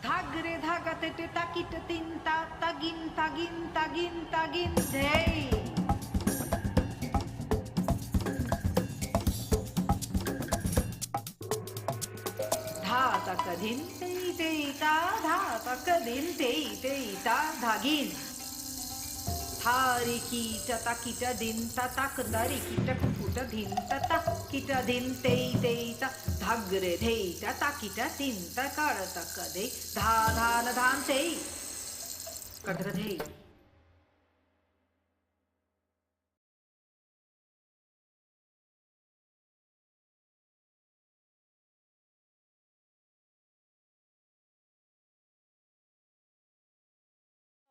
Dhagre dhagatete takita tinta tagin tagin tagin tagin day. Dha takadin te te ta dha takadin te te ta dhagin. Thari kita takita din ta takdari kita kuputa din ta takita din te te ta dhagre te ta takita tin ta karata kade dha dha na dhan te kadra te.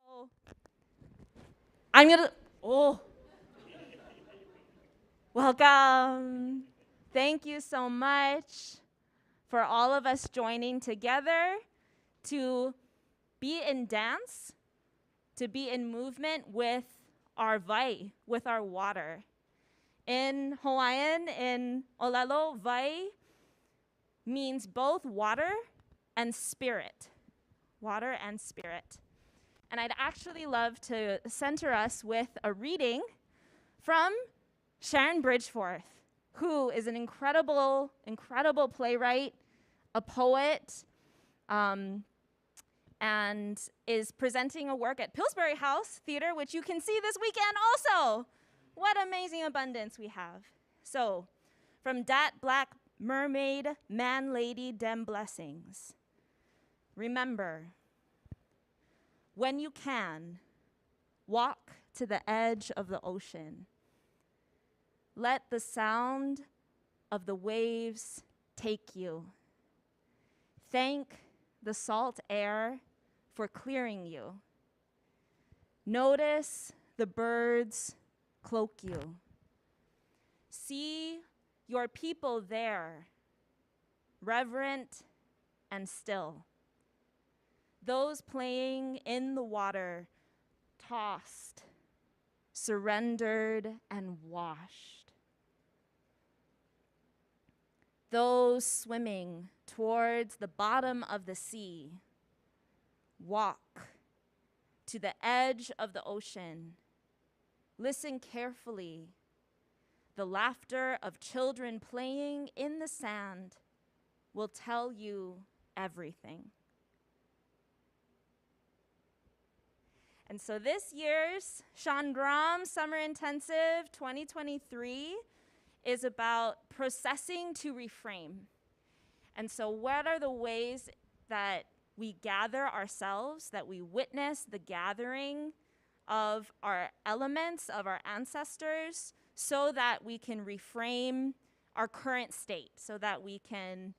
Oh, I'm gonna, oh, welcome. Thank you so much for all of us joining together to be in dance, to be in movement with our vai, with our water. In Hawaiian, in Olelo, vai means both water and spirit. Water and spirit. And I'd actually love to center us with a reading from Sharon Bridgeforth, who is an incredible, incredible playwright, a poet, and is presenting a work at Pillsbury House Theater, which you can see this weekend also. What amazing abundance we have. So, from Dat Black Mermaid, Man Lady Dem Blessings. Remember, when you can, walk to the edge of the ocean. Let the sound of the waves take you. Thank the salt air for clearing you. Notice the birds cloak you. See your people there, reverent and still. Those playing in the water, tossed, surrendered, and washed. Those swimming towards the bottom of the sea, walk to the edge of the ocean. Listen carefully. The laughter of children playing in the sand will tell you everything. And so this year's Chandram Summer Intensive 2023 is about processing to reframe. And so what are the ways that we gather ourselves, that we witness the gathering of our elements, of our ancestors, so that we can reframe our current state, so that we can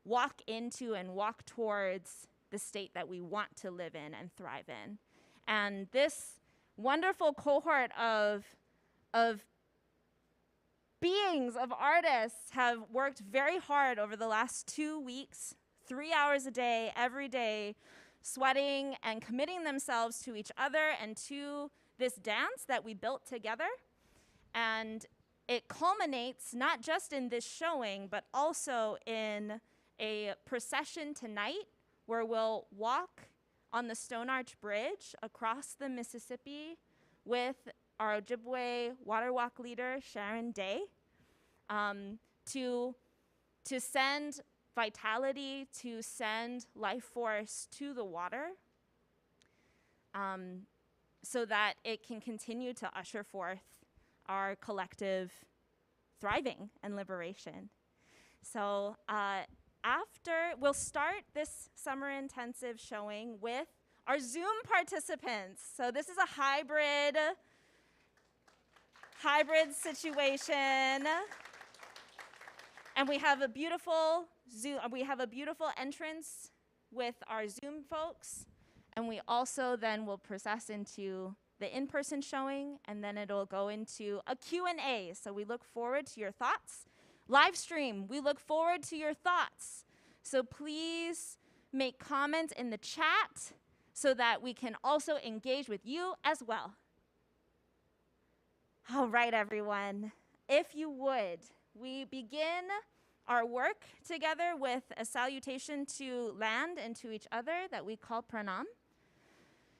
walk into and walk towards the state that we want to live in and thrive in. And this wonderful cohort of beings, of artists, have worked very hard over the last 2 weeks, 3 hours a day, every day, sweating and committing themselves to each other and to this dance that we built together. And it culminates not just in this showing, but also in a procession tonight where we'll walk on the Stone Arch Bridge across the Mississippi with our Ojibwe Water Walk leader, Sharon Day, to send vitality, to send life force to the water, so that it can continue to usher forth our collective thriving and liberation. So we'll start this summer intensive showing with our Zoom participants. So this is a hybrid situation. And we have a beautiful entrance with our Zoom folks. And we also then will process into the in-person showing, and then it'll go into a Q&A. So we look forward to your thoughts. Live stream, we look forward to your thoughts. So please make comments in the chat so that we can also engage with you as well. All right, everyone. If you would, we begin our work together with a salutation to land and to each other that we call pranam.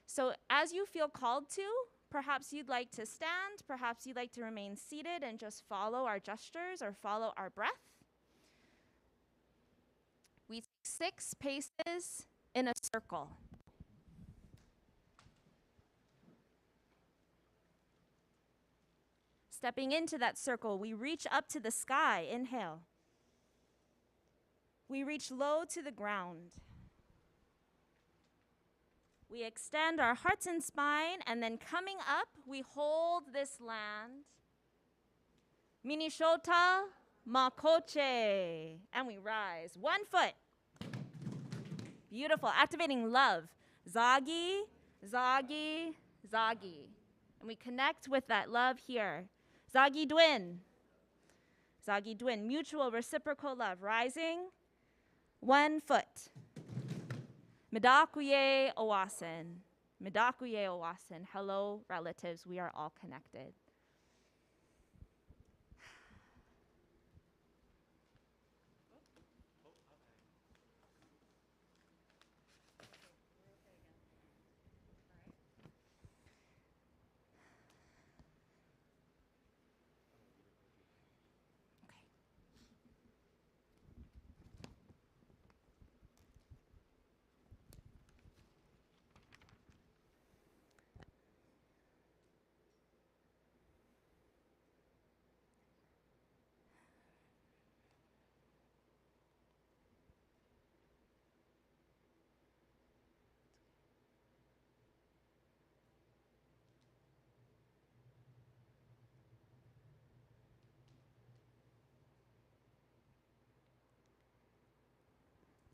So as you feel called to, perhaps you'd like to stand, perhaps you'd like to remain seated and just follow our gestures or follow our breath. We take 6 paces in a circle. Stepping into that circle, we reach up to the sky, inhale. We reach low to the ground. We extend our hearts and spine, and then coming up, we hold this land. Minishota Makoche. And we rise. 1 foot. Beautiful. Activating love. Zagi, Zagi, Zagi. And we connect with that love here. Zagi Dwin. Zagi Dwin. Mutual reciprocal love. Rising. 1 foot. Midakuye Owasin. Midakuye Owasin. Hello, relatives. We are all connected.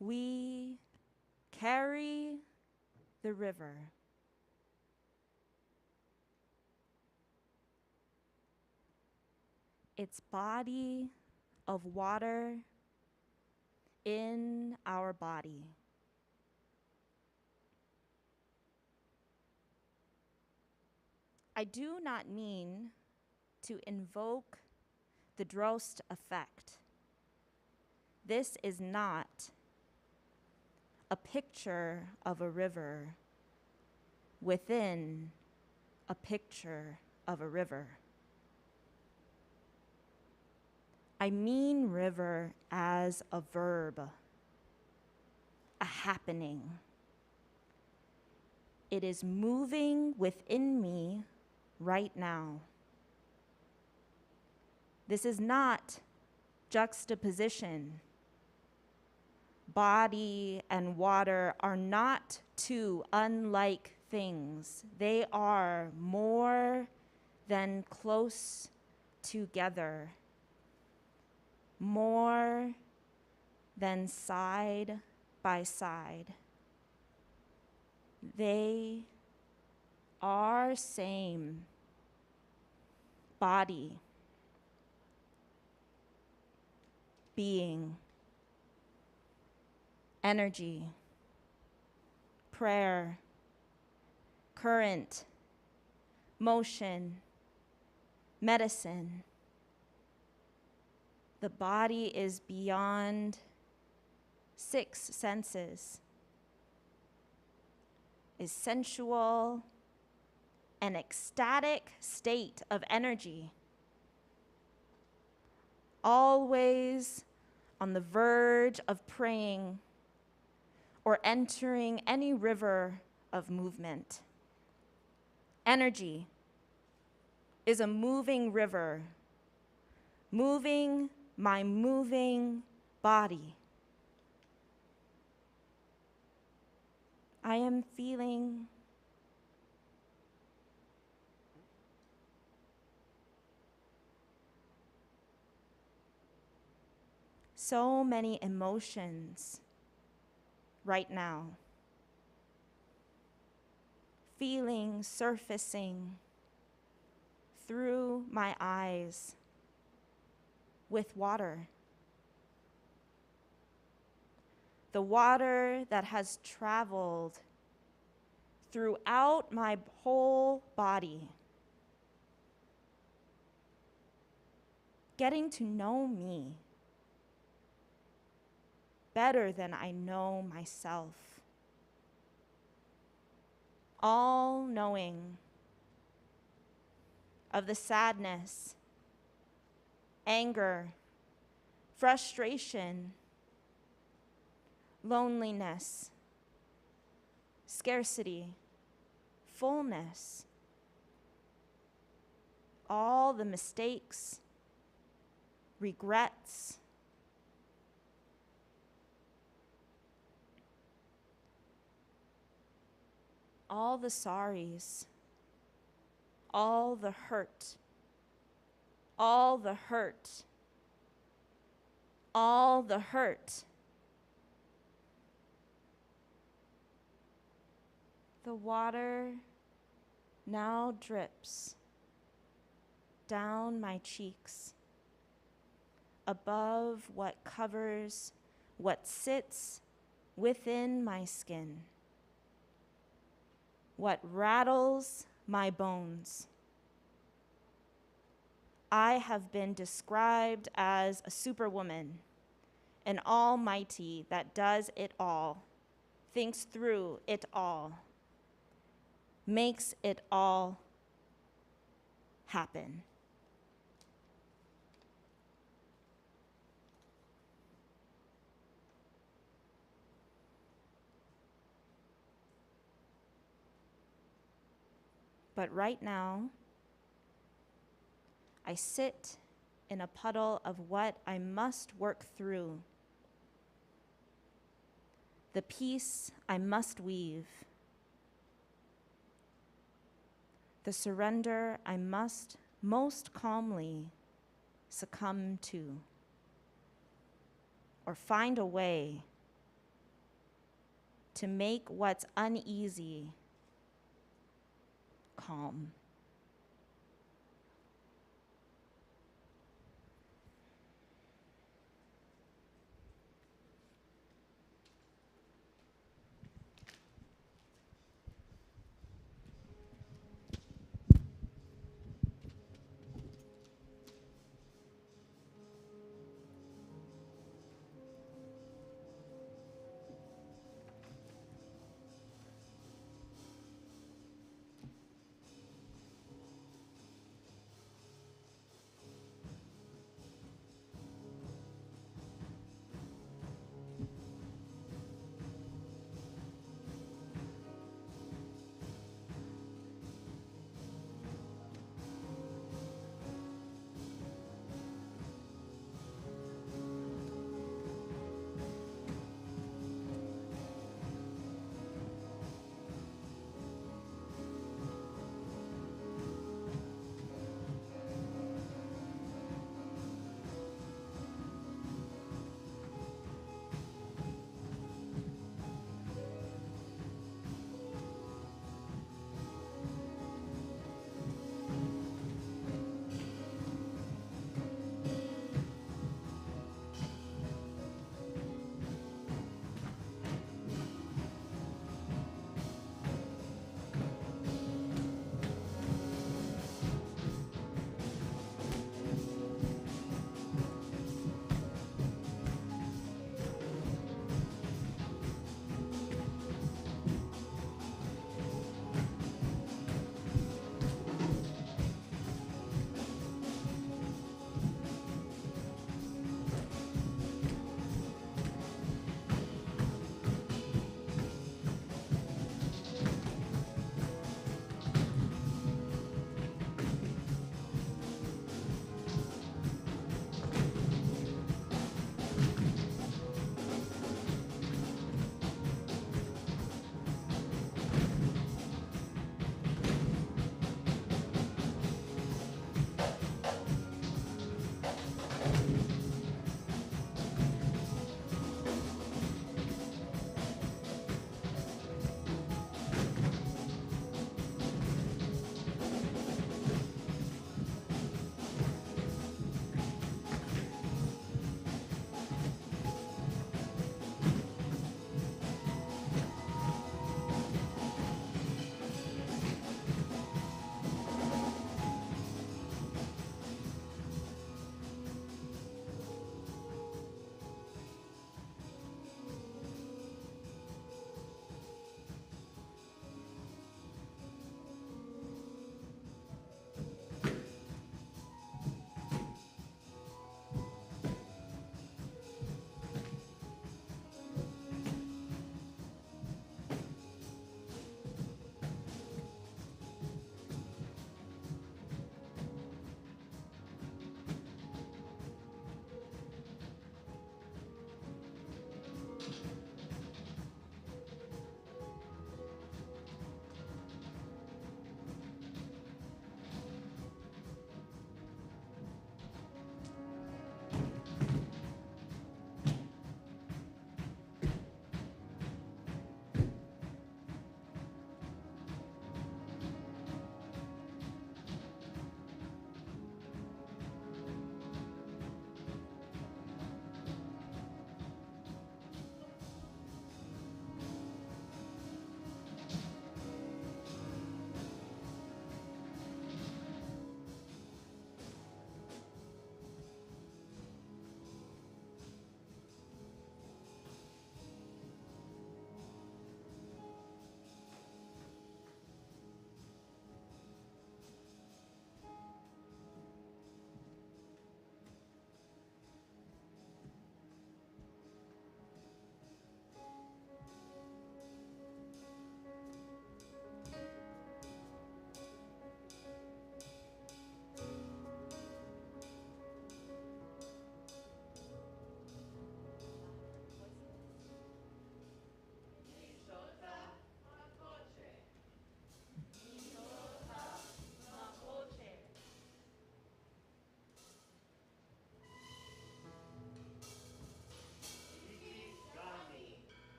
We carry the river. Its body of water in our body. I do not mean to invoke the Drost effect. This is not a picture of a river within a picture of a river. I mean river as a verb, a happening. It is moving within me right now. This is not juxtaposition. Body and water are not two unlike things. They are more than close together, more than side by side. They are same. Body, being, energy, prayer, current, motion, medicine. The body is beyond 6 senses, is sensual, an ecstatic state of energy, always on the verge of praying or entering any river of movement. Energy is a moving river, moving my moving body. I am feeling so many emotions right now. Feeling surfacing through my eyes with water. The water that has traveled throughout my whole body, getting to know me better than I know myself. All knowing of the sadness, anger, frustration, loneliness, scarcity, fullness, all the mistakes, regrets, all the sorries, all the hurt, all the hurt, all the hurt. The water now drips down my cheeks, above what covers what sits within my skin, what rattles my bones. I have been described as a superwoman, an almighty that does it all, thinks through it all, makes it all happen. But right now, I sit in a puddle of what I must work through, the peace I must weave, the surrender I must most calmly succumb to, or find a way to make what's uneasy calm.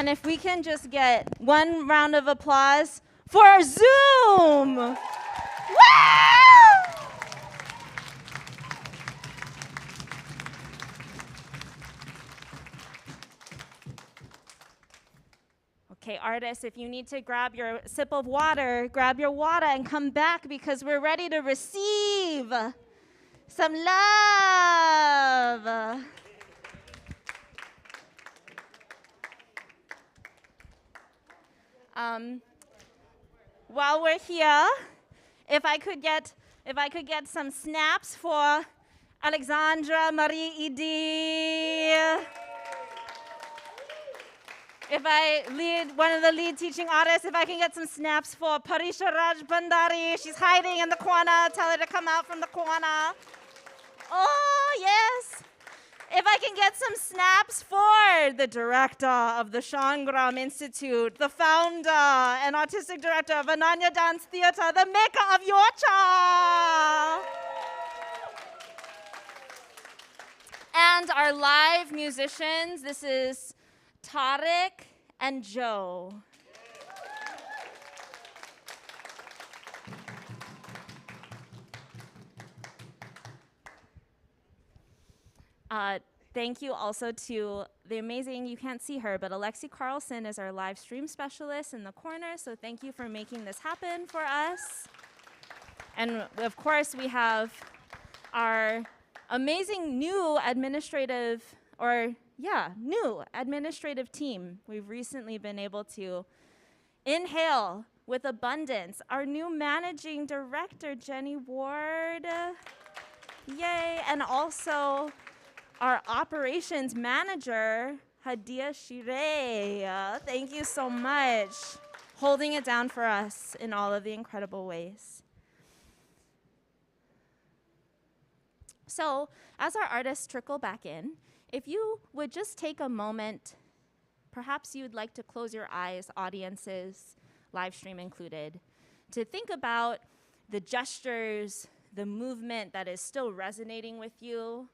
And if we can just get one round of applause for Zoom. Woo! Okay, artists, if you need to grab your sip of water, grab your water and come back because we're ready to receive some love. While we're here, if I could get some snaps for Alexandra Marie Idi. If I lead one of the lead teaching artists, if I can get some snaps for Parisha Raj Bandari. She's hiding in the corner. Tell her to come out from the corner. Oh, yes. If I can get some snaps for the director of the Shangram Institute, the founder and artistic director of Ananya Dance Theatre, the maker of Yorcha. And our live musicians, this is Tariq and Joe. Thank you also to the amazing, you can't see her, but Alexi Carlson is our live stream specialist in the corner, so thank you for making this happen for us. And of course, we have our amazing new administrative team. We've recently been able to inhale with abundance. Our new managing director, Jenny Ward. Yay, and also our operations manager, Hadia Shirey. Thank you so much. Holding it down for us in all of the incredible ways. So, as our artists trickle back in, if you would just take a moment, perhaps you'd like to close your eyes, audiences, live stream included, to think about the gestures, the movement that is still resonating with you,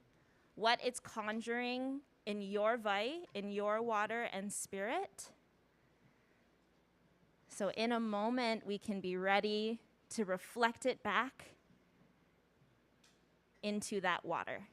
what it's conjuring in your vai, in your water and spirit. So in a moment, we can be ready to reflect it back into that water.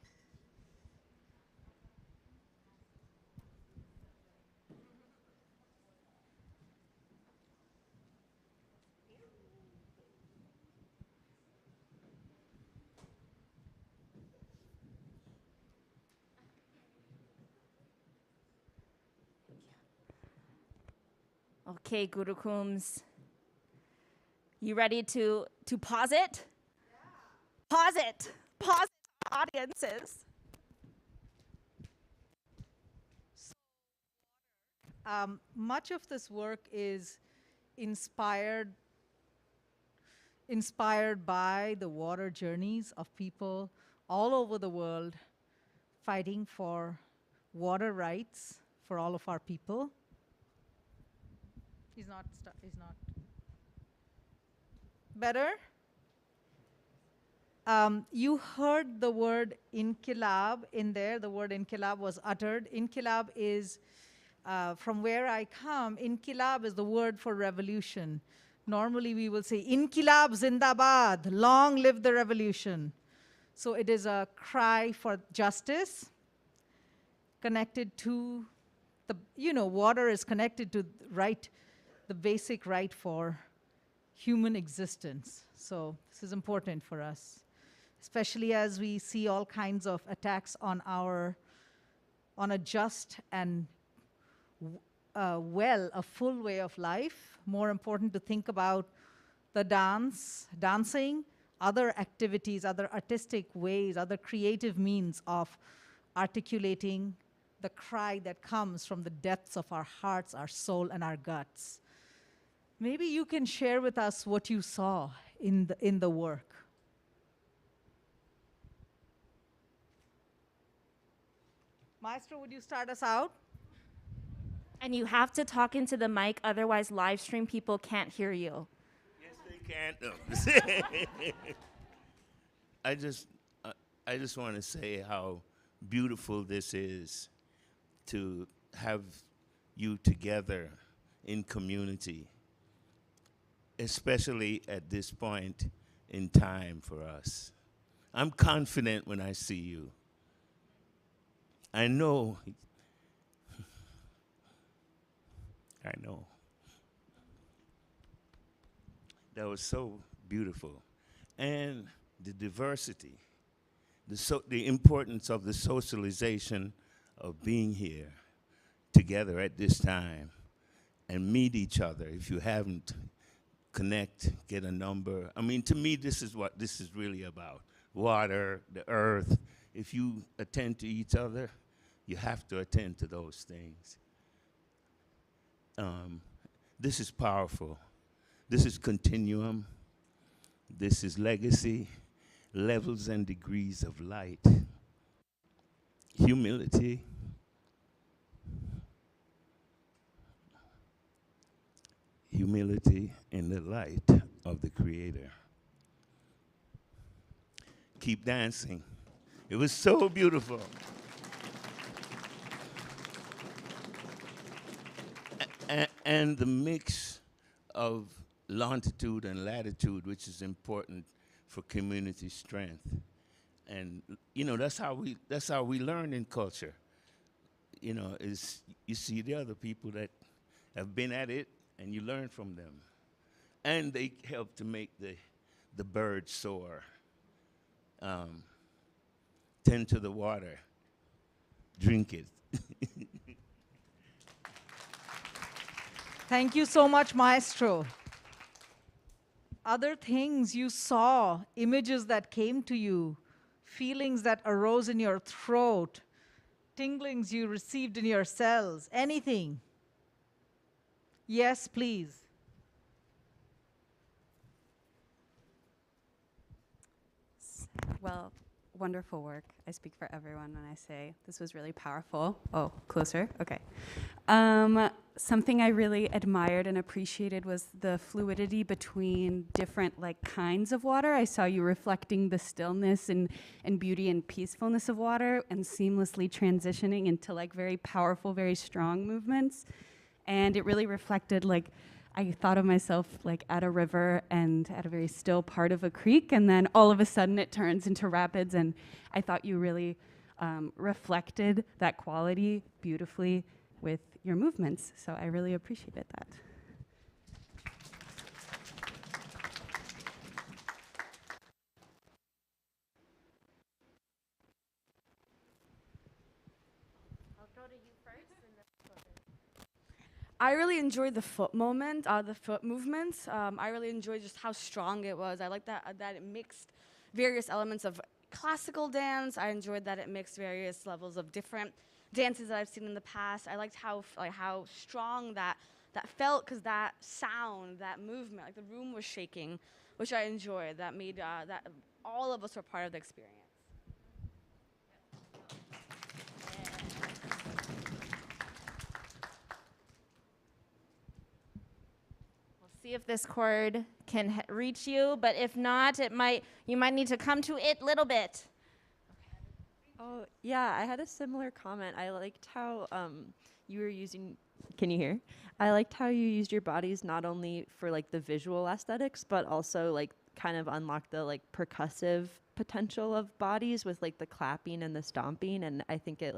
Okay, Gurukums, you ready to pause it? Yeah. Pause it, audiences. Much of this work is inspired by the water journeys of people all over the world fighting for water rights for all of our people. He's not better. You heard the word inkilab in there. The word inkilab was uttered. Inkilab is, from where I come, inkilab is the word for revolution. Normally we will say, Inkilab Zindabad, long live the revolution. So it is a cry for justice connected to water is connected to the basic right for human existence. So this is important for us, especially as we see all kinds of attacks on a just and a full way of life. More important to think about the dancing, other activities, other artistic ways, other creative means of articulating the cry that comes from the depths of our hearts, our soul, and our guts. Maybe you can share with us what you saw in the work. Maestro, would you start us out? And you have to talk into the mic, otherwise live stream people can't hear you. Yes, they can. No. I just want to say how beautiful this is to have you together in community, especially at this point in time for us. I'm confident when I see you. I know. I know. That was so beautiful. And the diversity, the importance of the socialization of being here together at this time and meet each other. If you haven't, connect, get a number. I mean, to me, this is what this is really about. Water, the earth. If you attend to each other, you have to attend to those things. This is powerful. This is continuum. This is legacy, levels and degrees of light. Humility. Humility in the light of the Creator. Keep dancing. It was so beautiful. And the mix of longitude and latitude, which is important for community strength. And that's how we learn in culture. Is you see the other people that have been at it, and you learn from them. And they help to make the birds soar. Tend to the water. Drink it. Thank you so much, Maestro. Other things you saw, images that came to you, feelings that arose in your throat, tinglings you received in your cells, anything? Yes, please. Well, wonderful work. I speak for everyone when I say this was really powerful. Oh, closer? Okay. Something I really admired and appreciated was the fluidity between different kinds of water. I saw you reflecting the stillness and beauty and peacefulness of water and seamlessly transitioning into very powerful, very strong movements. And it really reflected I thought of myself at a river and at a very still part of a creek, and then all of a sudden it turns into rapids, and I thought you really reflected that quality beautifully with your movements, so I really appreciated that. I'll go to you first, and then I really enjoyed the foot movements. I really enjoyed just how strong it was. I like that it mixed various elements of classical dance. I enjoyed that it mixed various levels of different dances that I've seen in the past. I liked how strong that felt, because that sound, that movement, the room was shaking, which I enjoyed. That made that all of us were part of the experience. see if this chord can reach you, but if not, you might need to come to it a little bit. Oh, yeah, I had a similar comment. I liked how you were using, can you hear? I liked how you used your bodies not only for the visual aesthetics, but also kind of unlock the percussive potential of bodies with the clapping and the stomping, and I think it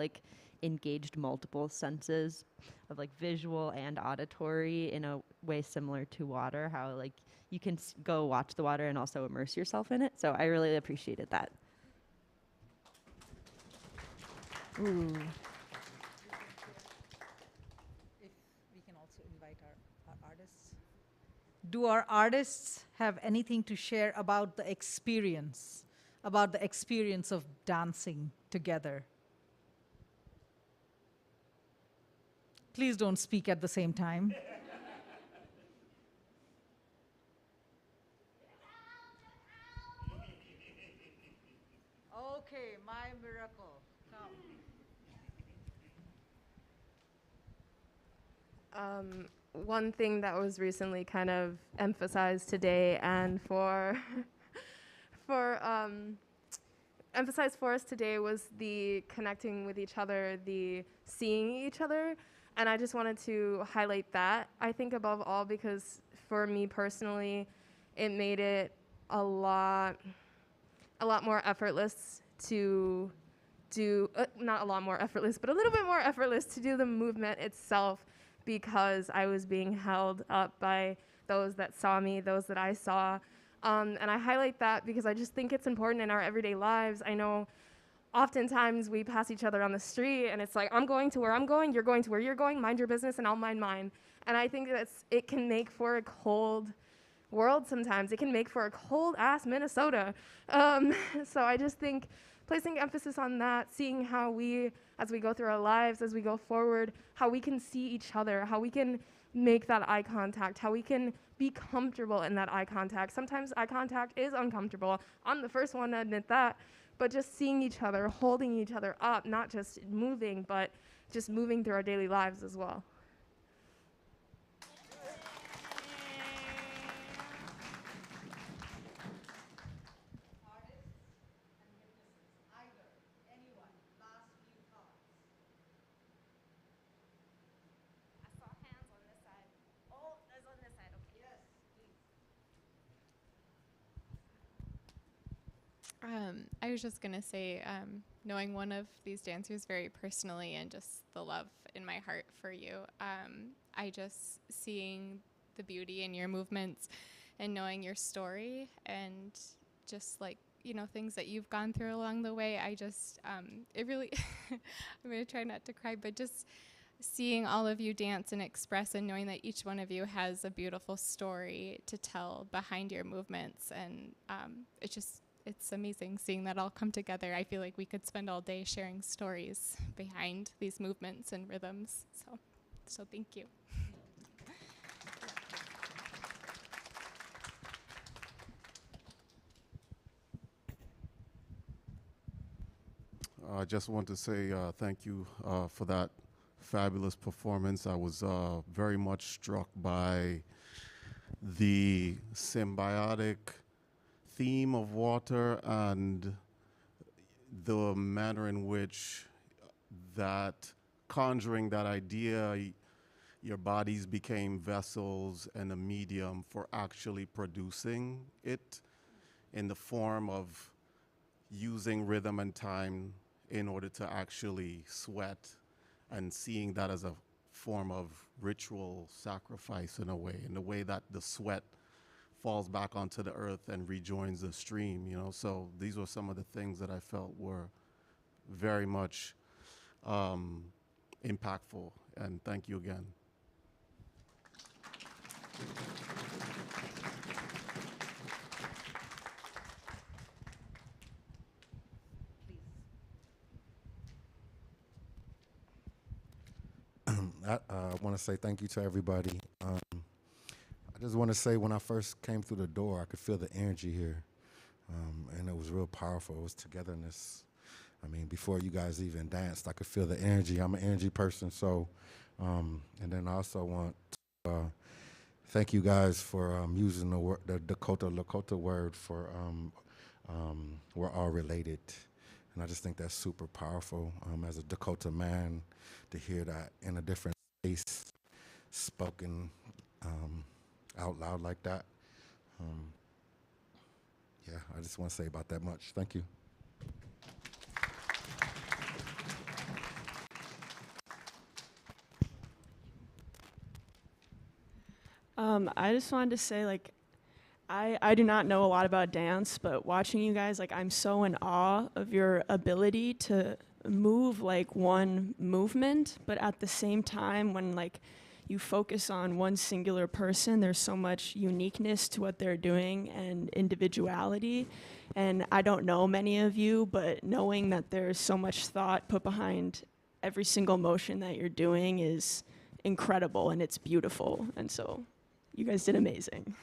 engaged multiple senses of visual and auditory in a way similar to water, how you can go watch the water and also immerse yourself in it. So I really appreciated that. Ooh. If we can also invite our artists. Do our artists have anything to share about the experience of dancing together? Please don't speak at the same time. Okay, my miracle. Come. One thing that was recently kind of emphasized today and emphasized for us today was the connecting with each other, the seeing each other. And I just wanted to highlight that, I think, above all, because for me personally, it made it a lot more effortless to do, not a lot more effortless, but a little bit more effortless to do the movement itself, because I was being held up by those that saw me, those that I saw. And I highlight that because I just think it's important in our everyday lives. I know oftentimes we pass each other on the street and it's like, I'm going to where I'm going, you're going to where you're going, mind your business and I'll mind mine. And I think it can make for a cold world sometimes. It can make for a cold ass Minnesota. So I just think placing emphasis on that, seeing how we, as we go through our lives, as we go forward, how we can see each other, how we can make that eye contact, how we can be comfortable in that eye contact. Sometimes eye contact is uncomfortable. I'm the first one to admit that. But just seeing each other, holding each other up, not just moving, but just moving through our daily lives as well. I was just going to say, knowing one of these dancers very personally and just the love in my heart for you, I just seeing the beauty in your movements and knowing your story and just like, you know, things that you've gone through along the way, I just, it really, I'm going to try not to cry, but just seeing all of you dance and express and knowing that each one of you has a beautiful story to tell behind your movements. And it's amazing seeing that all come together. I feel like we could spend all day sharing stories behind these movements and rhythms. So thank you. I just want to say thank you for that fabulous performance. I was very much struck by the symbiotic theme of water and the manner in which that conjuring that idea, your bodies became vessels and a medium for actually producing it in the form of using rhythm and time in order to actually sweat, and seeing that as a form of ritual sacrifice in a way that the sweat falls back onto the earth and rejoins the stream, you know. So these were some of the things that I felt were very much impactful, and thank you again. I want to say thank you to everybody. I just want to say when I first came through the door, I could feel the energy here, and it was real powerful. It was togetherness. I mean, before you guys even danced, I could feel the energy. I'm an energy person, so, and then I also want to thank you guys for using the Lakota word for we're all related. And I just think that's super powerful as a Dakota man to hear that in a different space, spoken out loud like that. Yeah, I just want to say about that much. Thank you. I just wanted to say, like, I do not know a lot about dance, but watching you guys, like, I'm so in awe of your ability to move like one movement, but at the same time, when like you focus on one singular person, there's so much uniqueness to what they're doing and individuality. And I don't know many of you, but knowing that there's so much thought put behind every single motion that you're doing is incredible, and it's beautiful. And so you guys did amazing.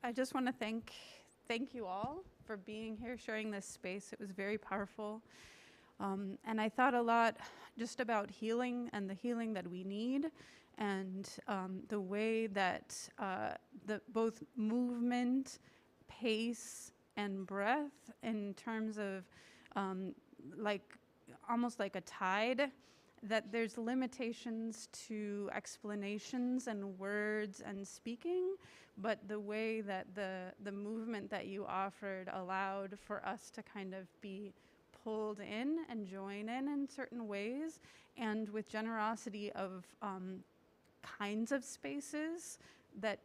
I just want to thank you all for being here, sharing this space. It was very powerful. And I thought a lot just about healing and the healing that we need, and the way that the both movement, pace, and breath, in terms of like almost like a tide, that there's limitations to explanations and words and speaking, but the way that the movement that you offered allowed for us to kind of be pulled in and join in certain ways, and with generosity of kinds of spaces that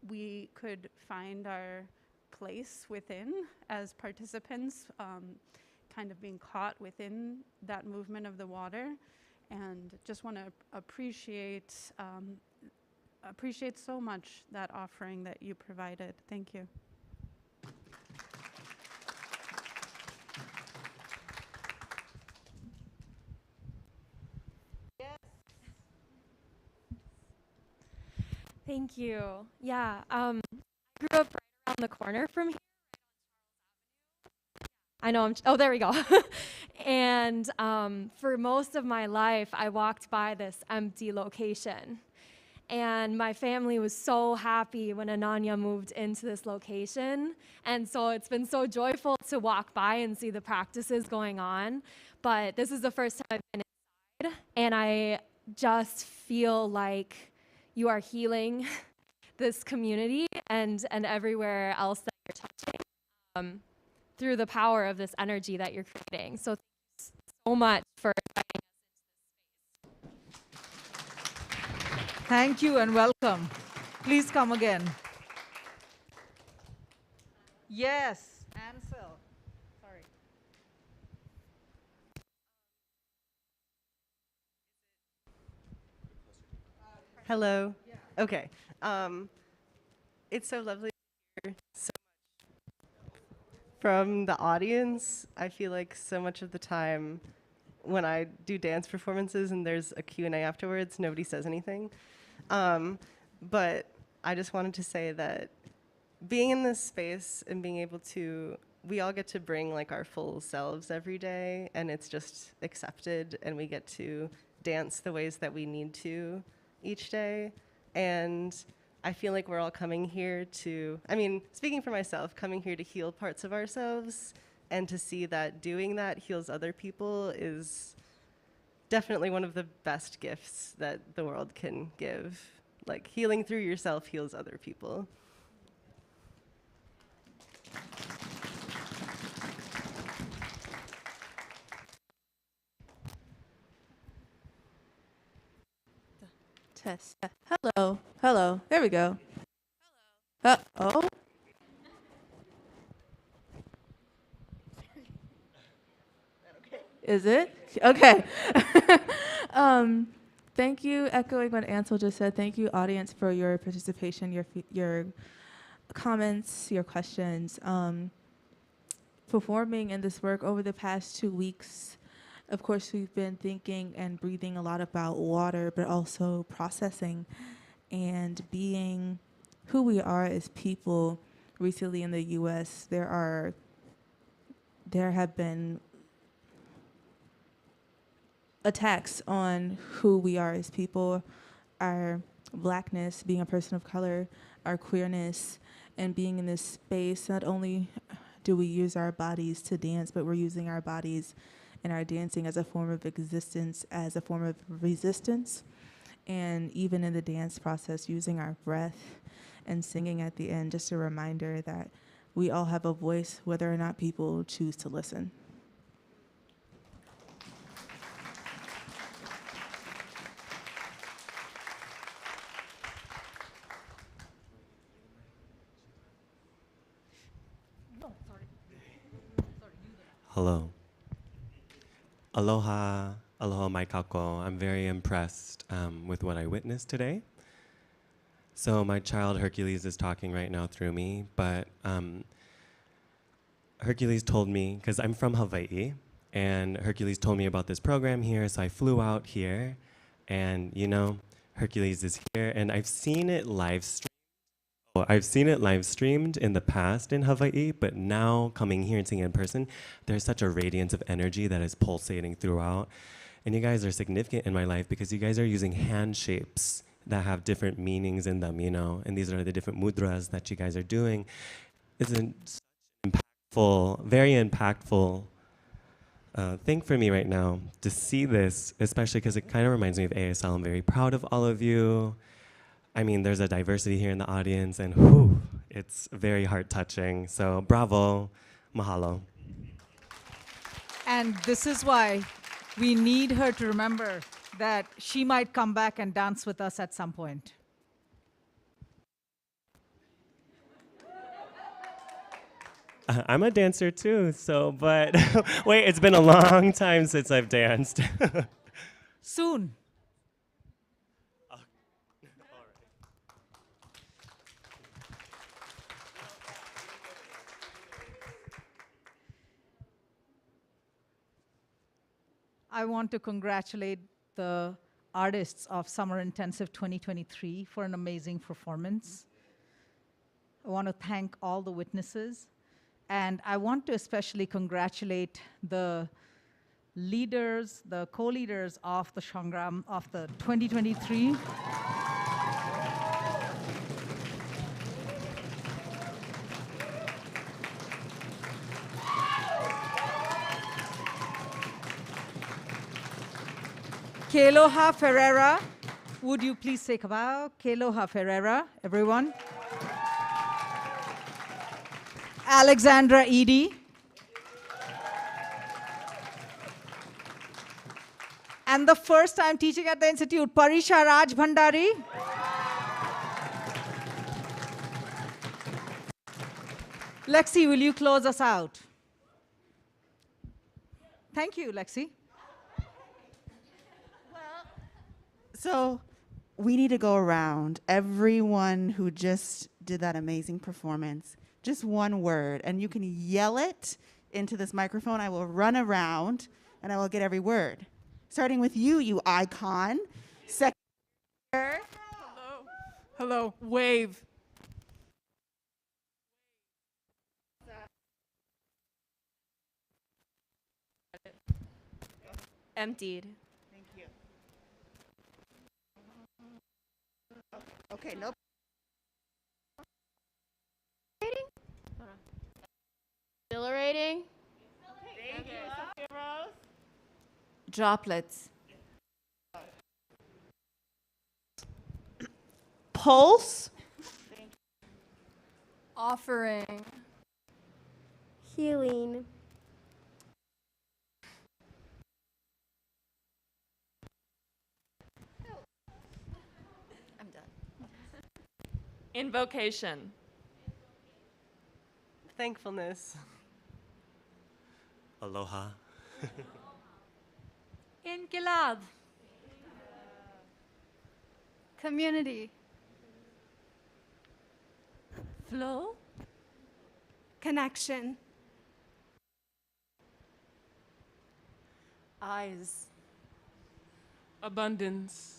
we could find our place within as participants, kind of being caught within that movement of the water. And just want to appreciate so much that offering that you provided. Thank you. Thank you. Yeah, I grew up right around the corner from here. I know oh, there we go. And for most of my life, I walked by this empty location. And my family was so happy when Ananya moved into this location. And so it's been so joyful to walk by and see the practices going on. But this is the first time I've been inside, and I just feel like you are healing this community and everywhere else that you're touching through the power of this energy that you're creating. So thank you so much for inviting us into this space. Thank you and welcome. Please come again. Yes, Ansel. Sorry. Hello. Okay. It's so lovely to hear so much from the audience. I feel like so much of the time when I do dance performances and there's a Q&A afterwards, nobody says anything. But I just wanted to say that being in this space and being able to, we all get to bring like our full selves every day, and it's just accepted, and we get to dance the ways that we need to each day. And I feel like we're all coming here to, I mean, speaking for myself, coming here to heal parts of ourselves, and to see that doing that heals other people is definitely one of the best gifts that the world can give. Like, healing through yourself heals other people. Test. Hello. Hello. There we go. Hello. Oh. Is it? Okay. Thank you, echoing what Ansel just said. Thank you, audience, for your participation, your comments, your questions. Performing in this work over the past 2 weeks, of course, we've been thinking and breathing a lot about water, but also processing and being who we are as people. Recently in the U.S., there have been attacks on who we are as people, our blackness, being a person of color, our queerness, and being in this space. Not only do we use our bodies to dance, but we're using our bodies and our dancing as a form of existence, as a form of resistance. And even in the dance process, using our breath and singing at the end, just a reminder that we all have a voice, whether or not people choose to listen. Hello. Aloha, aloha mai kako. I'm very impressed with what I witnessed today. So my child Hercules is talking right now through me, but Hercules told me, because I'm from Hawaii, and Hercules told me about this program here, so I flew out here, and you know, Hercules is here, and I've seen it live streamed. I've seen it live streamed in the past in Hawaii, but now coming here and seeing it in person, there's such a radiance of energy that is pulsating throughout. And you guys are significant in my life because you guys are using hand shapes that have different meanings in them, you know, and these are the different mudras that you guys are doing. It's a impactful, very impactful thing for me right now to see this, especially because it kind of reminds me of ASL. I'm very proud of all of you. I mean, there's a diversity here in the audience, and whew, it's very heart-touching. So bravo, mahalo. And this is why we need her to remember that she might come back and dance with us at some point. I'm a dancer too, so, but wait, it's been a long time since I've danced. Soon. I want to congratulate the artists of Summer Intensive 2023 for an amazing performance. I want to thank all the witnesses. And I want to especially congratulate the leaders, the co-leaders of the Shangram of the 2023. Keloha Ferreira, would you please take a bow? Keloha Ferreira, everyone. Alexandra Edie. And the first time teaching at the Institute, Parisha Raj Bhandari. Lexi, will you close us out? Thank you, Lexi. So we need to go around. Everyone who just did that amazing performance, just one word, and you can yell it into this microphone. I will run around, and I will get every word. Starting with you, you icon. Second. Hello. Hello. Wave. Emptied. Thank you. Okay, nope. Exhilarating. Thank you, Sophia Rose. Droplets. Pulse. Offering. Healing. I'm done. Invocation. Thankfulness. Aloha. Inkilab. Community. Flow. Connection. Eyes. Abundance.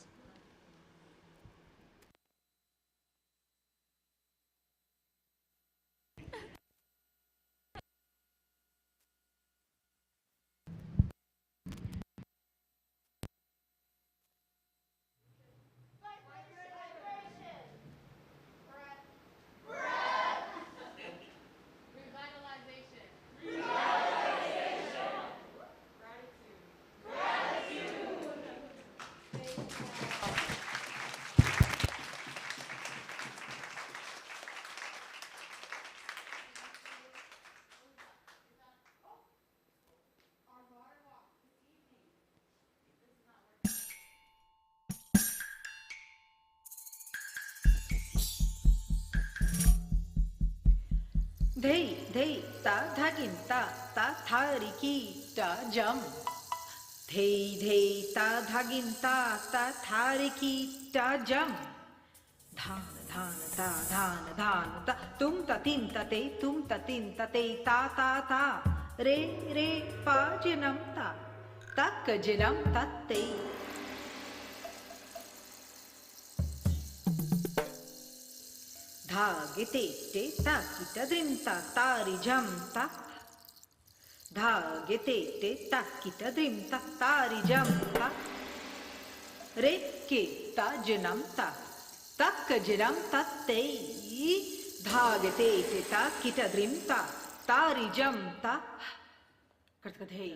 Dhei, dhei, ta dhagin ta thariki ta jam. Dhei, dhei, ta dhagin ta thariki ta jam. Dhan, dhan, ta, tum ta tin ta te, ta. Re, pa jinam ta ka jinam ta te. Dha, gite, te, ta, kita drim ta, tari jam ta. Dhage te te ta kita drim ta tari jam ta. Ret ke ta janam ta. Tak janam ta te. Dhage te te ta kita drim ta tari jam ta. Kartkadhei.